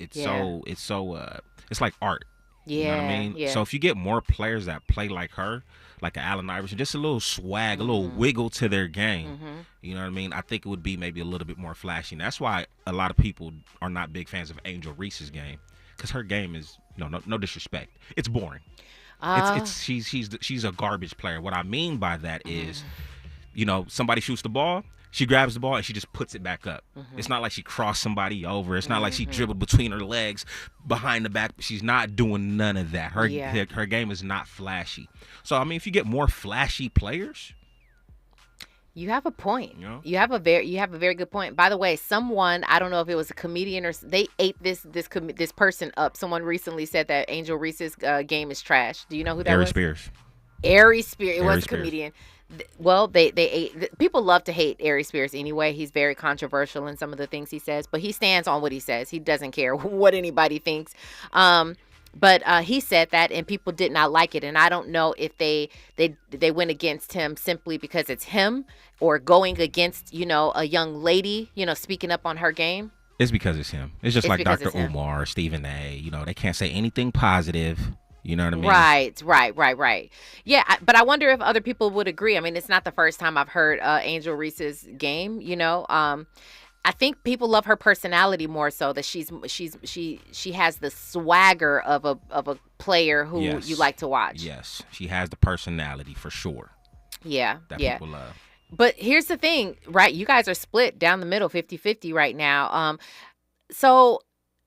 like art. Yeah, you know what I mean? yeah. So if you get more players that play like her, like Allen Iverson, just a little swag, a little wiggle to their game, you know what I mean? I think it would be maybe a little bit more flashy. And that's why a lot of people are not big fans of Angel Reese's game, because her game is, no disrespect, it's boring. She's a garbage player. What I mean by that is, somebody shoots the ball, she grabs the ball and she just puts it back up. It's not like she crossed somebody over. It's not like she dribbled between her legs behind the back. She's not doing none of that. Her game is not flashy. So I mean, if you get more flashy players, you have a point. You have a very good point. By the way, someone, I don't know if it was a comedian or they ate this person up. Someone recently said that Angel Reese's game is trash. Do you know who that was? Aries Spears. Aries Spears. It was a comedian. Well, they ate. People love to hate Aries Spears anyway. He's very controversial in some of the things he says, but he stands on what he says. He doesn't care what anybody thinks. But he said that, and people did not like it. And I don't know if they went against him simply because it's him, or going against a young lady, speaking up on her game. It's because it's him. It's just like Dr. Umar or Stephen A. They can't say anything positive. You know what I mean? Right. Yeah, but I wonder if other people would agree. I mean, it's not the first time I've heard Angel Reese's game. I think people love her personality more so, that she has the swagger of a player who you like to watch. Yes, she has the personality for sure. Yeah, that people love. But here's the thing, right? You guys are split down the middle, 50-50 right now. So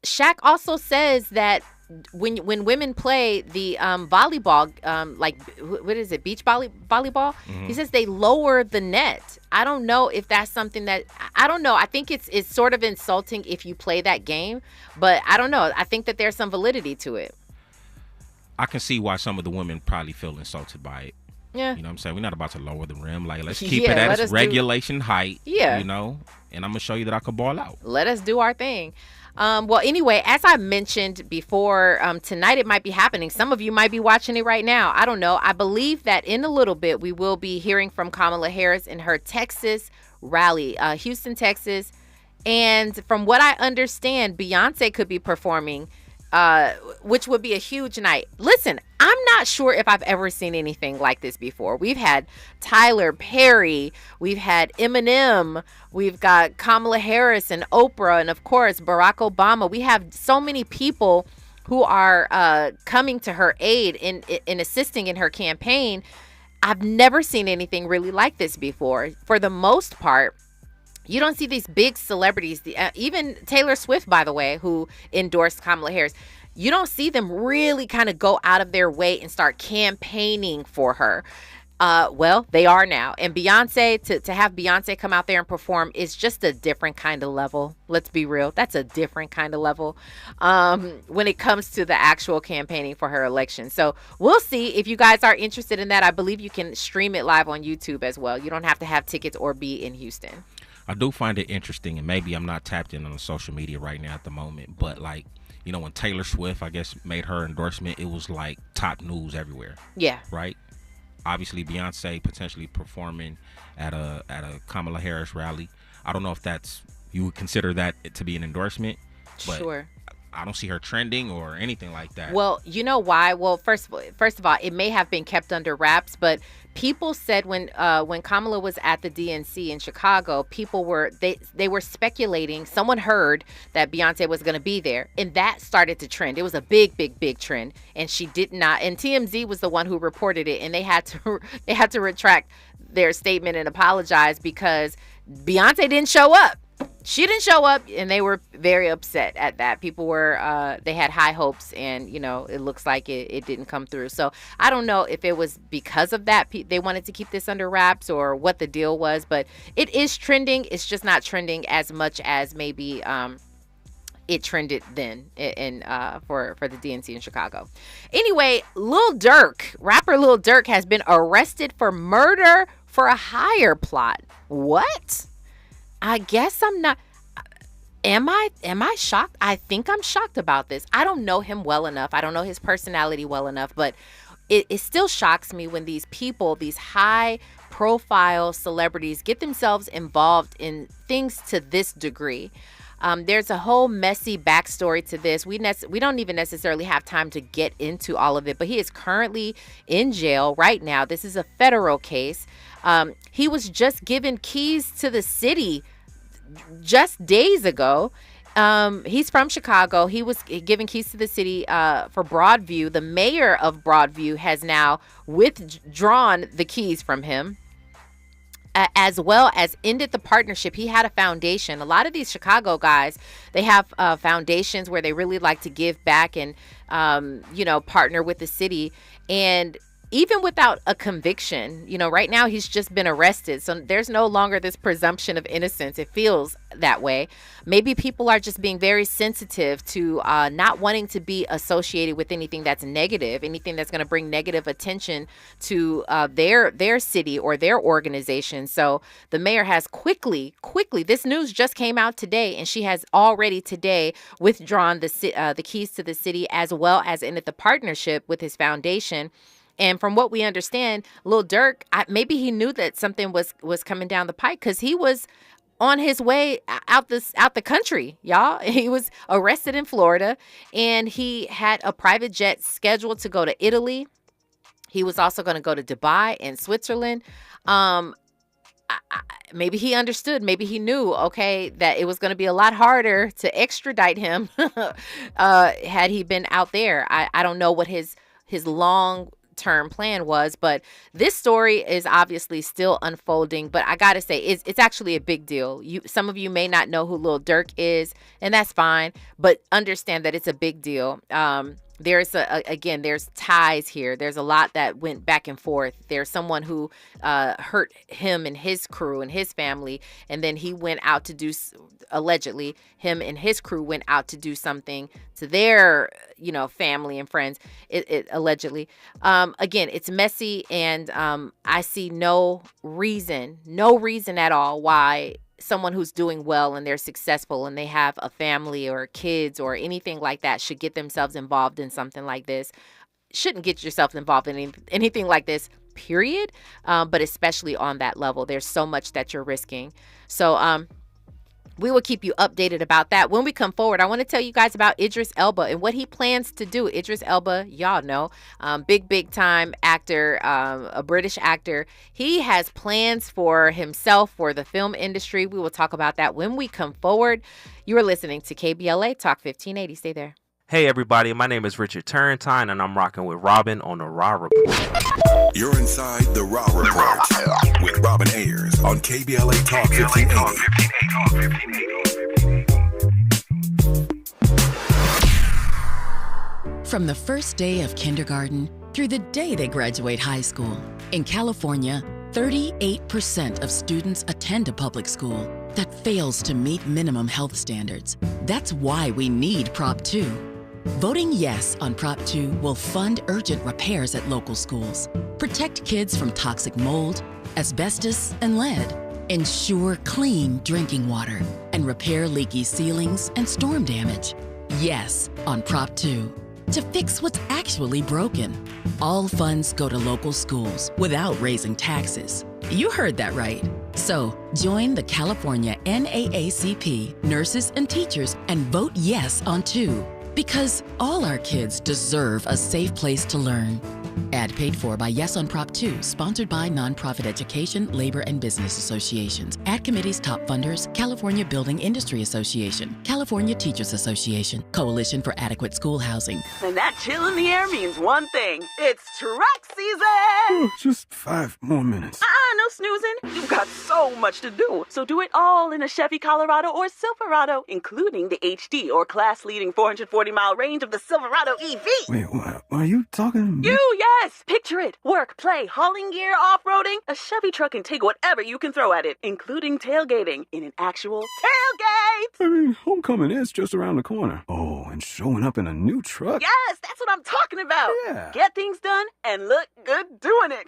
Shaq also says that when women play the volleyball, like what is it, beach volleyball? He says they lower the net. I don't know if that's something that I don't know. I think it's sort of insulting if you play that game, but I don't know. I think that there's some validity to it. I can see why some of the women probably feel insulted by it. Yeah. You know what I'm saying? We're not about to lower the rim. Like, let's keep it at its regulation height. Yeah. And I'm going to show you that I can ball out. Let us do our thing. Well, anyway, as I mentioned before, tonight it might be happening. Some of you might be watching it right now. I don't know. I believe that in a little bit we will be hearing from Kamala Harris in her Texas rally, Houston, Texas. And from what I understand, Beyonce could be performing, which would be a huge night. Listen, I'm not sure if I've ever seen anything like this before. We've had Tyler Perry, we've had Eminem, we've got Kamala Harris and Oprah, and of course Barack Obama. We have so many people who are coming to her aid in assisting in her campaign. I've never seen anything really like this before. For the most part, you don't see these big celebrities, even Taylor Swift, by the way, who endorsed Kamala Harris. You don't see them really kind of go out of their way and start campaigning for her. Well, they are now. And Beyonce, to have Beyonce come out there and perform is just a different kind of level. Let's be real. That's a different kind of level when it comes to the actual campaigning for her election. So we'll see. If you guys are interested in that, I believe you can stream it live on YouTube as well. You don't have to have tickets or be in Houston. I do find it interesting, and maybe I'm not tapped in on the social media right now at the moment, but like, when Taylor Swift, I guess, made her endorsement, it was like top news everywhere. Yeah. Right? Obviously, Beyonce potentially performing at a Kamala Harris rally. I don't know if you would consider that to be an endorsement, but sure. I don't see her trending or anything like that. Well, you know why? Well, first of all, it may have been kept under wraps, but people said when Kamala was at the DNC in Chicago, people were speculating. Someone heard that Beyonce was going to be there, and that started to trend. It was a big trend, and she did not. And TMZ was the one who reported it, and they had to retract their statement and apologize because Beyonce didn't show up. She didn't show up, and they were very upset at that. People were, they had high hopes, and, it looks like it didn't come through. So I don't know if it was because of that they wanted to keep this under wraps or what the deal was, but it is trending. It's just not trending as much as maybe it trended then for the DNC in Chicago. Anyway, rapper Lil Durk has been arrested for murder for a hire plot. What? I guess I'm not. Am I shocked? I think I'm shocked about this. I don't know him well enough. I don't know his personality well enough, but it still shocks me when these people, these high profile celebrities, get themselves involved in things to this degree. There's a whole messy backstory to this. We don't even necessarily have time to get into all of it, but he is currently in jail right now. This is a federal case. He was just given keys to the city just days ago. He's from Chicago. He was given keys to the city for Broadview. The mayor of Broadview has now withdrawn the keys from him, as well as ended the partnership. He had a foundation. A lot of these Chicago guys, they have foundations where they really like to give back and, partner with the city. And even without a conviction, right now he's just been arrested. So there's no longer this presumption of innocence. It feels that way. Maybe people are just being very sensitive to not wanting to be associated with anything that's negative, anything that's going to bring negative attention to their city or their organization. So the mayor has quickly, this news just came out today, and she has already today withdrawn the keys to the city, as well as ended the partnership with his foundation. And from what we understand, Lil Durk, maybe he knew that something was coming down the pike, because he was on his way out the country, y'all. He was arrested in Florida, and he had a private jet scheduled to go to Italy. He was also going to go to Dubai and Switzerland. Maybe he understood, maybe he knew, okay, that it was going to be a lot harder to extradite him had he been out there. I don't know what his long term plan was, but this story is obviously still unfolding. But I gotta say, it's actually a big deal. Some of you may not know who Lil Durk is, and that's fine, but understand that it's a big deal. There's there's ties here. There's a lot that went back and forth. There's someone who hurt him and his crew and his family, and then he went out to do, allegedly, him and his crew went out to do something to their, family and friends. It allegedly. Again, it's messy, and I see no reason at all why someone who's doing well and they're successful and they have a family or kids or anything like that should get themselves involved in something like this. Shouldn't get yourself involved in anything like this, period. But especially on that level, there's so much that you're risking. So we will keep you updated about that. When we come forward, I want to tell you guys about Idris Elba and what he plans to do. Idris Elba, y'all know, big time actor, a British actor. He has plans for himself, for the film industry. We will talk about that when we come forward. You are listening to KBLA Talk 1580. Stay there. Hey everybody, my name is Richard Turrentine, and I'm rocking with Robin on the Raw Report. You're inside the Raw Report with Robin Ayers on KBLA Talk 1580. From the first day of kindergarten through the day they graduate high school, in California, 38% of students attend a public school that fails to meet minimum health standards. That's why we need Prop 2. Voting yes on Prop 2 will fund urgent repairs at local schools, protect kids from toxic mold, asbestos, and lead, ensure clean drinking water, and repair leaky ceilings and storm damage. Yes on Prop 2. To fix what's actually broken. All funds go to local schools without raising taxes. You heard that right. So join the California NAACP, nurses and teachers, and vote yes on 2. Because all our kids deserve a safe place to learn. Ad paid for by Yes on Prop 2, sponsored by Nonprofit Education, Labor and Business Associations. Ad committee's top funders, California Building Industry Association, California Teachers Association, Coalition for Adequate School Housing. And that chill in the air means one thing. It's truck season! Just 5 more minutes. No snoozing. You've got so much to do. So do it all in a Chevy Colorado or Silverado, including the HD or class-leading 440-mile range of the Silverado EV. Wait, what? Are you talking to me? Yes! Picture it. Work, play, hauling gear, off-roading. A Chevy truck can take whatever you can throw at it, including tailgating in an actual tailgate! I mean, homecoming is just around the corner. Oh, and showing up in a new truck? Yes, that's what I'm talking about. Yeah. Get things done and look good doing it.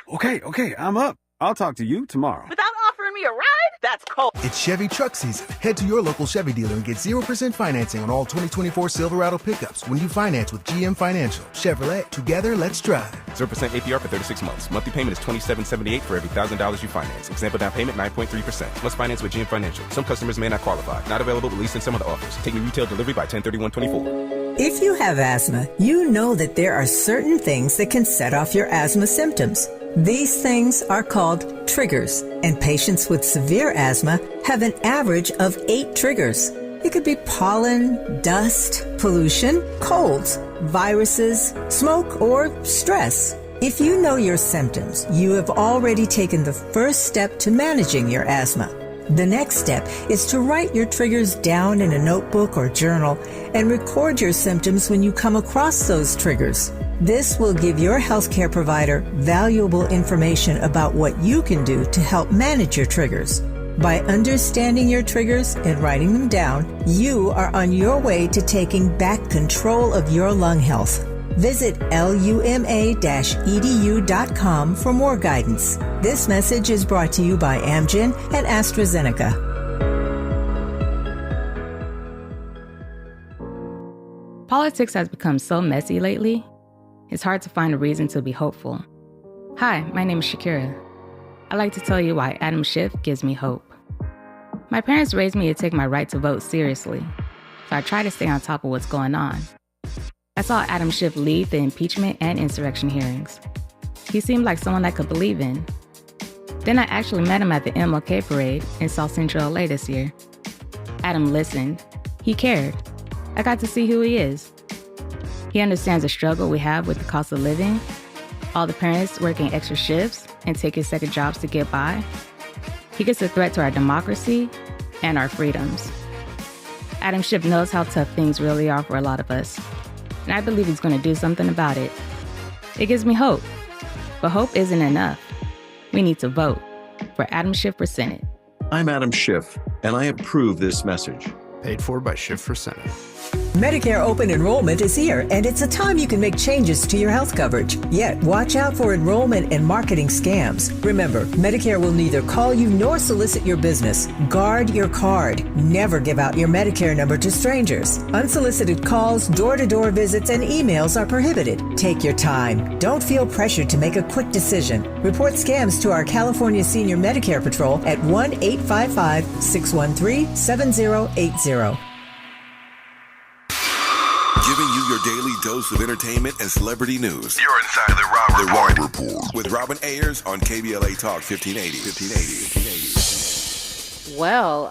Okay, I'm up. I'll talk to you tomorrow. Without offering me a ride? That's cold. It's Chevy truck season. Head to your local Chevy dealer and get 0% financing on all 2024 Silverado pickups when you finance with GM Financial. Chevrolet, together, let's drive. 0% APR for 36 months. Monthly payment is $27.78 for every $1,000 you finance. Example down payment 9.3%. Must finance with GM Financial. Some customers may not qualify. Not available at least in some of the offers. Take me retail delivery by 10/31/24. If you have asthma, you know that there are certain things that can set off your asthma symptoms. These things are called triggers, and patients with severe asthma have an average of 8 triggers. It could be pollen, dust, pollution, colds, viruses, smoke, or stress. If you know your symptoms, you have already taken the first step to managing your asthma. The next step is to write your triggers down in a notebook or journal and record your symptoms when you come across those triggers. This will give your healthcare provider valuable information about what you can do to help manage your triggers. By understanding your triggers and writing them down, you are on your way to taking back control of your lung health. Visit luma-edu.com for more guidance. This message is brought to you by Amgen and AstraZeneca. Politics has become so messy lately, it's hard to find a reason to be hopeful. Hi, my name is Shakira. I'd like to tell you why Adam Schiff gives me hope. My parents raised me to take my right to vote seriously, so I try to stay on top of what's going on. I saw Adam Schiff lead the impeachment and insurrection hearings. He seemed like someone I could believe in. Then I actually met him at the MLK parade in South Central LA this year. Adam listened. He cared. I got to see who he is. He understands the struggle we have with the cost of living, all the parents working extra shifts and taking second jobs to get by. He gets a threat to our democracy and our freedoms. Adam Schiff knows how tough things really are for a lot of us, and I believe he's going to do something about it. It gives me hope, but hope isn't enough. We need to vote for Adam Schiff for Senate. I'm Adam Schiff, and I approve this message. Paid for by Schiff for Senate. Medicare open enrollment is here, and it's a time you can make changes to your health coverage. Yet, watch out for enrollment and marketing scams. Remember, Medicare will neither call you nor solicit your business. Guard your card. Never give out your Medicare number to strangers. Unsolicited calls, door-to-door visits, and emails are prohibited. Take your time. Don't feel pressured to make a quick decision. Report scams to our California Senior Medicare Patrol at 1-855-613-7080. Giving you your daily dose of entertainment and celebrity news. You're inside the Raw Report with Robin Ayers on KBLA Talk 1580. Well,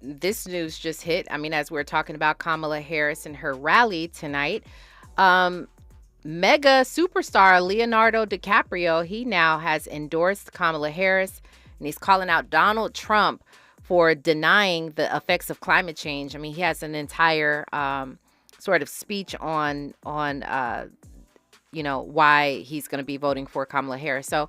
this news just hit. I mean, as we're talking about Kamala Harris and her rally tonight, mega superstar Leonardo DiCaprio, he now has endorsed Kamala Harris, and he's calling out Donald Trump for denying the effects of climate change. I mean, he has an entire sort of speech on you know, why he's going to be voting for Kamala Harris. So,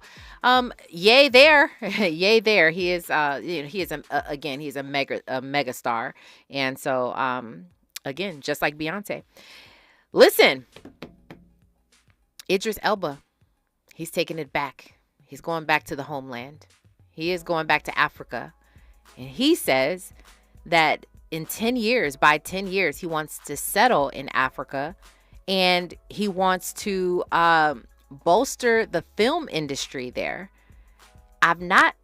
yay there, yay there. He is, you know, he is again, he's a mega star, and so again, just like Beyonce. Listen, Idris Elba, he's taking it back. He's going back to the homeland. He is going back to Africa. And he says that in 10 years, by 10 years, he wants to settle in Africa, and he wants to bolster the film industry there. I'm not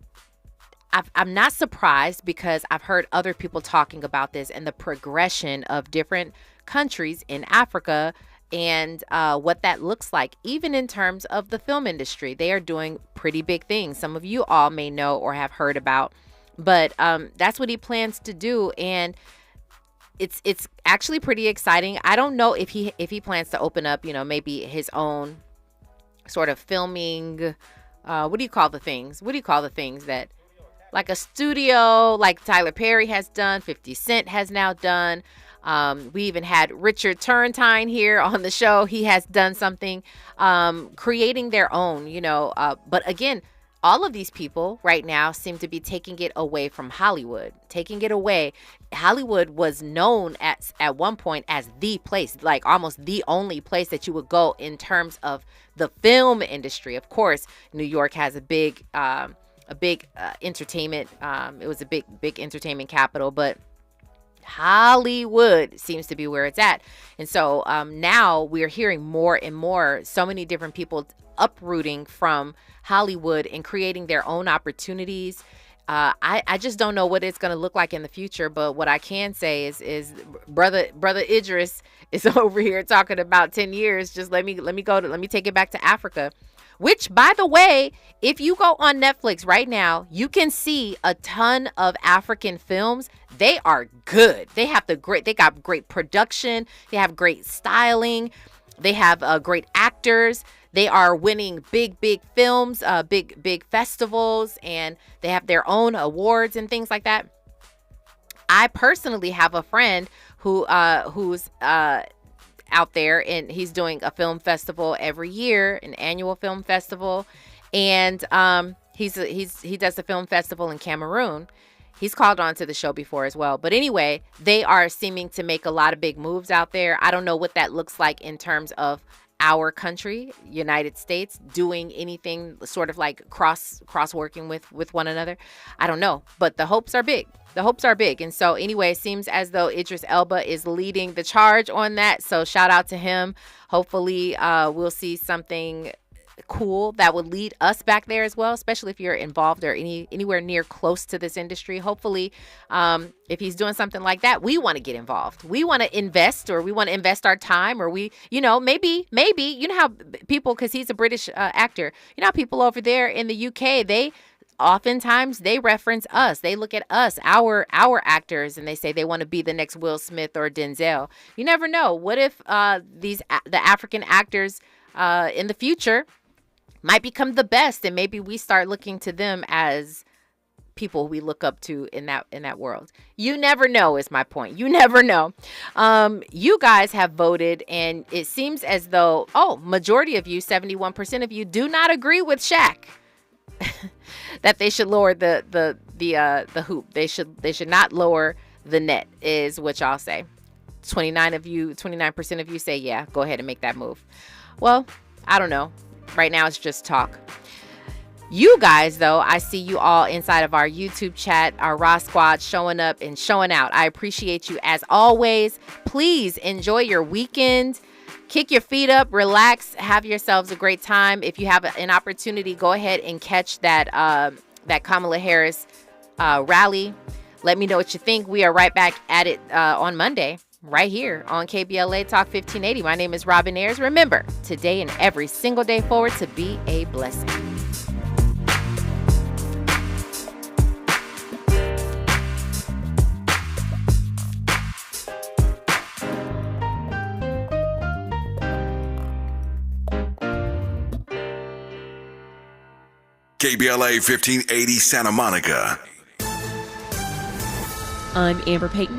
surprised, because I've heard other people talking about this and the progression of different countries in Africa and what that looks like, even in terms of the film industry. They are doing pretty big things. Some of you all may know or have heard about. But that's what he plans to do, and it's actually pretty exciting. I don't know if he plans to open up, you know, maybe his own sort of filming. What do you call the things? What do you call the things that, like a studio, like Tyler Perry has done, 50 Cent has now done. We even had Richard Turrentine here on the show. He has done something, creating their own, you know. But again, all of these people right now seem to be taking it away from Hollywood, taking it away. Hollywood was known at one point as the place, like almost the only place that you would go in terms of the film industry. Of course, New York has a big big entertainment. It was a big entertainment capital, but Hollywood seems to be where it's at. And so now we're hearing more and more, so many different people uprooting from Hollywood and creating their own opportunities. I just don't know what it's going to look like in the future. But what I can say is brother Idris is over here talking about 10 years. Just let me take it back to Africa. Which, by the way, if you go on Netflix right now, you can see a ton of African films. They are good. They got great production. They have great styling. They have great actors. They are winning big films, big festivals, and they have their own awards and things like that. I personally have a friend who's out there, and he's doing a film festival every year, an annual film festival, and he does a film festival in Cameroon. He's called on to the show before as well. But anyway, they are seeming to make a lot of big moves out there. I don't know what that looks like in terms of our country, United States, doing anything sort of like cross working with one another. I don't know, but the hopes are big. And so anyway, it seems as though Idris Elba is leading the charge on that. So shout out to him. Hopefully we'll see something cool that would lead us back there as well, especially if you're involved or anywhere near close to this industry. Hopefully, if he's doing something like that, we want to get involved. We want to invest, or we want to invest our time, or maybe, you know how people, because he's a British actor, you know how people over there in the UK, oftentimes they reference us. They look at us, our actors, and they say they want to be the next Will Smith or Denzel. You never know. What if the African actors in the future might become the best, and maybe we start looking to them as people we look up to in that world. You never know is my point. You never know. You guys have voted, and it seems as though majority of you, 71% of you, do not agree with Shaq that they should lower the hoop. They should not lower the net, is what y'all say. 29% of you say yeah, go ahead and make that move. Well, I don't know. Right now it's just talk. You guys, though, I see you all inside of our YouTube chat, our Raw Squad, showing up and showing out. I appreciate you as always. Please enjoy your weekend. Kick your feet up, relax, have yourselves a great time. If you have an opportunity, go ahead and catch that Kamala Harris rally. Let me know what you think. We are right back at it on Monday, right here on KBLA Talk 1580. My name is Robin Ayers. Remember, today and every single day forward to be a blessing. KBLA 1580 Santa Monica. I'm Amber Payton.